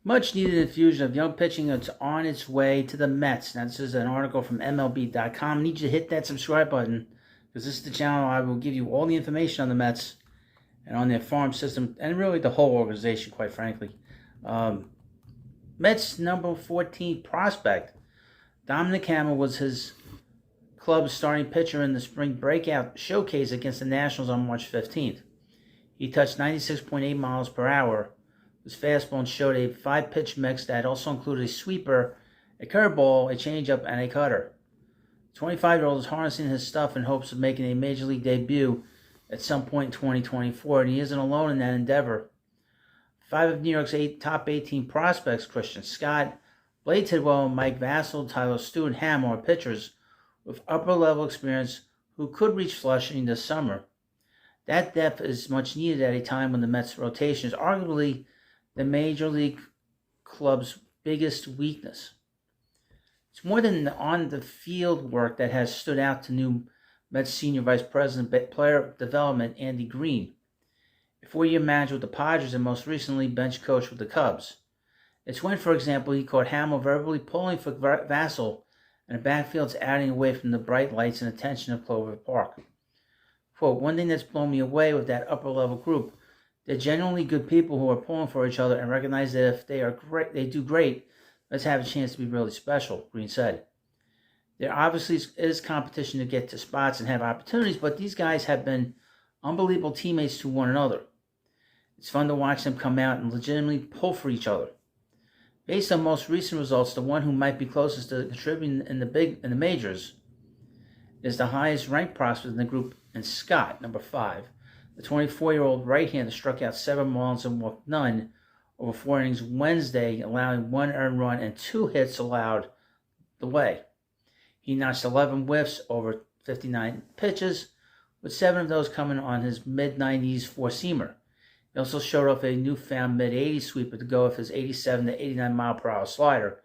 Much needed infusion of young pitching that's on its way to the Mets. Now, this is an article from MLB.com. I need you to hit that subscribe button because this is the channel I will give you all the information on the Mets and on their farm system and really the whole organization, quite frankly. Mets number 14 prospect, Dominic Hamel, was his club's starting pitcher in the spring breakout showcase against the Nationals on March 15th. He touched 96.8 miles per hour. His fastball showed a 5-pitch mix that also included a sweeper, a curveball, a changeup, and a cutter. The 25-year-old is harnessing his stuff in hopes of making a major league debut at some point in 2024, and he isn't alone in that endeavor. 5 of New York's top 18 prospects, Christian Scott, Blade Tidwell, Mike Vasil, Tyler Stewart, Hamel, are pitchers with upper-level experience who could reach Flushing this summer. That depth is much needed at a time when the Mets' rotation is arguably the Major League club's biggest weakness. It's more than the on-the-field work that has stood out to new Mets Senior Vice President Player Development Andy Green, a 4-year manager with the Padres and most recently bench coach with the Cubs. It's when, for example, he caught Hamel verbally pulling for Vasil and the backfield's adding away from the bright lights and attention of Clover Park. Quote, "One thing that's blown me away with that upper-level group, they're genuinely good people who are pulling for each other and recognize that if they do great, let's have a chance to be really special," Green said. There obviously is competition to get to spots and have opportunities, but these guys have been unbelievable teammates to one another. It's fun to watch them come out and legitimately pull for each other. Based on most recent results, the one who might be closest to contributing in the majors is the highest ranked prospect in the group, and Scott, number 5. The 24-year-old right-hander struck out 7 Marlins and walked none over 4 innings Wednesday, allowing 1 earned run and 2 hits allowed the way. He notched 11 whiffs over 59 pitches, with 7 of those coming on his mid-90s four-seamer. He also showed off a newfound mid-80s sweeper to go with his 87 to 89 mile-per-hour slider,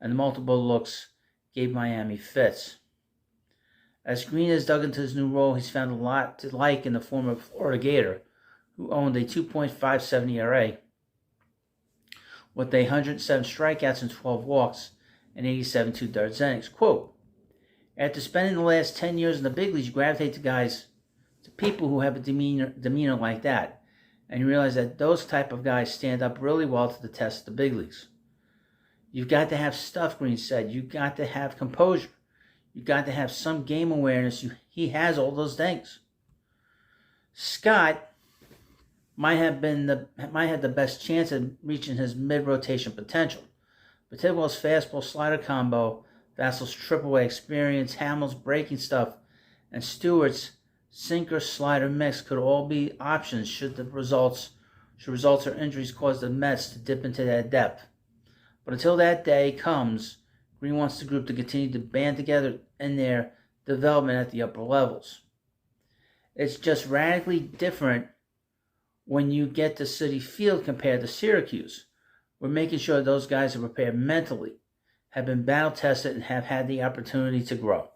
and the multiple looks gave Miami fits. As Green has dug into his new role, he's found a lot to like in the former Florida Gator, who owned a 2.57 ERA with 107 strikeouts and 12 walks and 87 2/3 innings. Quote, "After spending the last 10 years in the big leagues, you gravitate to people who have a demeanor like that, and you realize that those type of guys stand up really well to the test of the big leagues. You've got to have stuff," Green said. "You've got to have composure. You've got to have some game awareness." He has all those things. Scott might have the best chance at reaching his mid-rotation potential, but Tidwell's fastball slider combo, Vasil's triple A experience, Hamel's breaking stuff, and Stewart's sinker slider mix could all be options should results or injuries cause the Mets to dip into that depth. But until that day comes, Green wants the group to continue to band together in their development at the upper levels. It's just radically different when you get to Citi Field compared to Syracuse. We're making sure those guys are prepared mentally, have been battle tested, and have had the opportunity to grow.